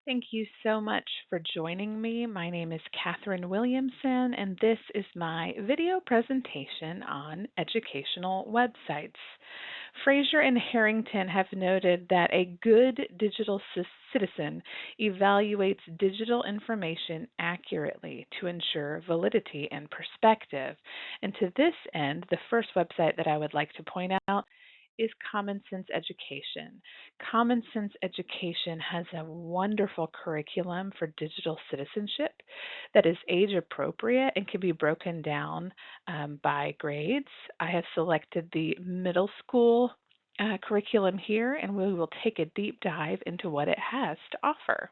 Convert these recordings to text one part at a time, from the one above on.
Thank you so much for joining me. My name is Katherine Williamson, and this is my video presentation on educational websites. Fraser and Harrington have noted that a good digital citizen evaluates digital information accurately to ensure validity and perspective. And to this end, the first website that I would like to point out is Common Sense Education. Common Sense Education has a wonderful curriculum for digital citizenship that is age appropriate and can be broken down by grades. I have selected the middle school curriculum here, and we will take a deep dive into what it has to offer.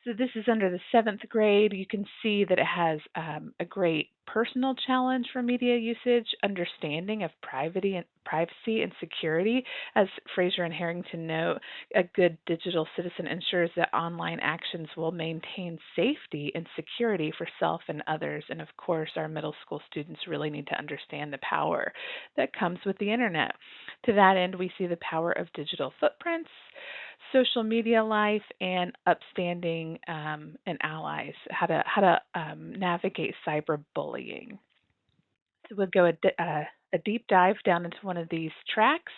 So this is under the seventh grade. You can see that it has a great personal challenge for media usage, understanding of privacy and security. As Fraser and Harrington note, a good digital citizen ensures that online actions will maintain safety and security for self and others. And of course, our middle school students really need to understand the power that comes with the internet. To that end, we see the power of digital footprints, social media life, and upstanding and allies, how to navigate cyberbullying. So we'll go a deep dive down into one of these tracks,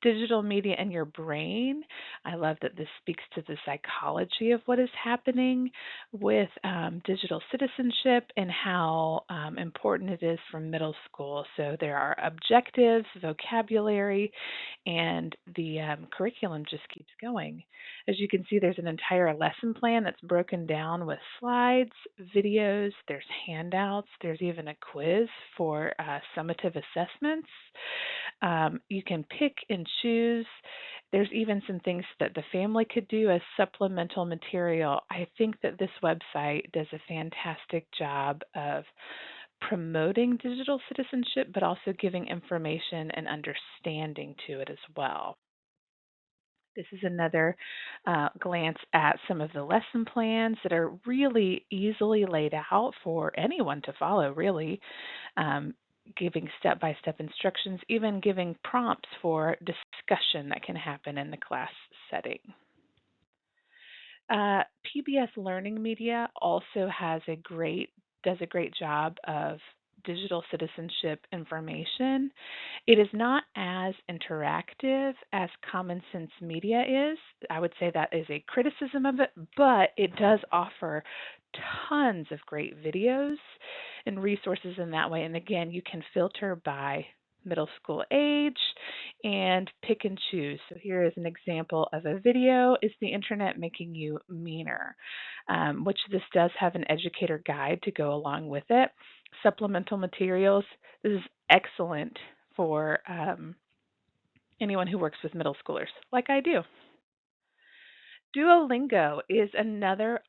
digital media and your brain. I love that this speaks to the psychology of what is happening with digital citizenship and how important it is for middle school. So there are objectives, vocabulary, and the curriculum just keeps going. As you can see, there's an entire lesson plan that's broken down with slides, videos, there's handouts, there's even a quiz for summative assessments. You can pick and choose. There's even some things that the family could do as supplemental material. I think that this website does a fantastic job of promoting digital citizenship, but also giving information and understanding to it as well. This is another glance at some of the lesson plans that are really easily laid out for anyone to follow, really, um, giving step by step instructions, even giving prompts for discussion that can happen in the class setting. PBS Learning Media also does a great job of digital citizenship information. It is not as interactive as Common Sense Media is. I would say that is a criticism of it, but it does offer tons of great videos and resources in that way. And again, you can filter by middle school age and pick and choose. So here is an example of a video, Is the Internet Making You Meaner? Which this does have an educator guide to go along with it. Supplemental materials. This is excellent for anyone who works with middle schoolers, like I do. Duolingo is another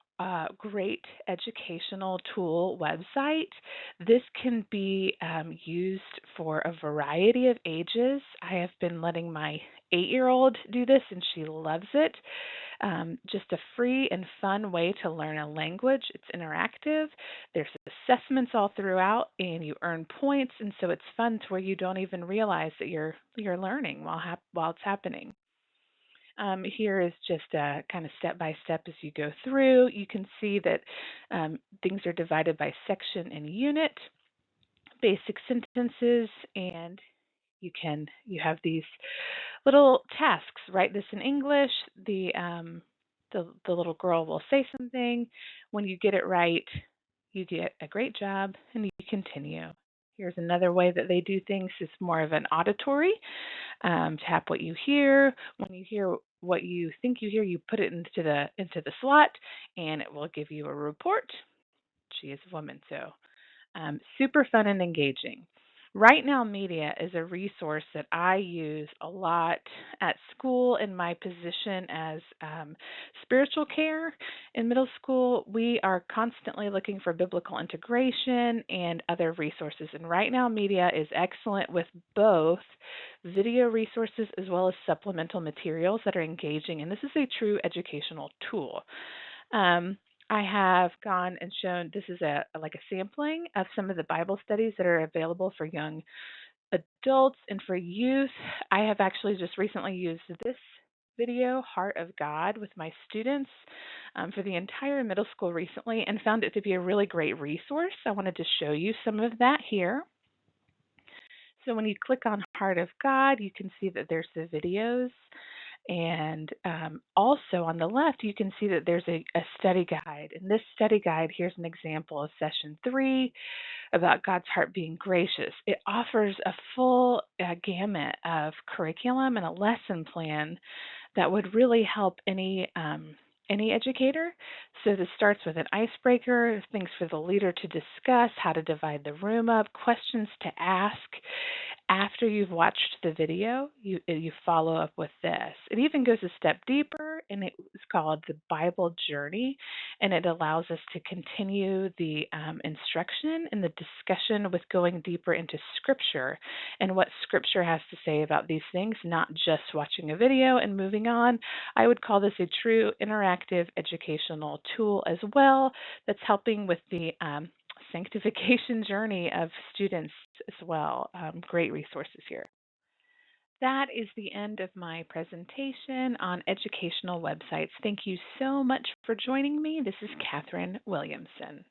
great educational tool website. This can be used for a variety of ages. I have been letting my 8-year-old do this, and she loves it. Just a free and fun way to learn a language. It's interactive. There's assessments all throughout, and you earn points, and so it's fun to where you don't even realize that you're learning while it's happening. Here is just a kind of step by step as you go through. You can see that things are divided by section and unit, basic sentences, and you have these little tasks. Write this in English. The little girl will say something. When you get it right, you get a great job, and you continue. Here's another way that they do things. It's more of an auditory. Tap what you hear. When you hear what you think you hear, you put it into the slot, and it will give you a report. She is a woman, so super fun and engaging. Right Now Media is a resource that I use a lot at school in my position as spiritual care. In middle school, we are constantly looking for biblical integration and other resources. And Right Now Media is excellent with both video resources as well as supplemental materials that are engaging. And this is a true educational tool. Um, I have gone and shown this is like a sampling of some of the Bible studies that are available for young adults and for youth. I have actually just recently used this video, Heart of God, with my students for the entire middle school recently and found it to be a really great resource. I wanted to show you some of that here. So when you click on Heart of God, you can see that there's the videos. And also on the left, you can see that there's a study guide. In this study guide, here's an example of session 3 about God's heart being gracious. It offers a full gamut of curriculum and a lesson plan that would really help any educator. So this starts with an icebreaker, things for the leader to discuss, how to divide the room up, questions to ask. After you've watched the video, you follow up with this. It even goes a step deeper, and it's called the Bible Journey, and it allows us to continue the instruction and the discussion with going deeper into Scripture and what Scripture has to say about these things, not just watching a video and moving on. I would call this a true interactive educational tool as well that's helping with the sanctification journey of students as well. Great resources here. That is the end of my presentation on educational websites. Thank you so much for joining me. This is Catherine Williamson.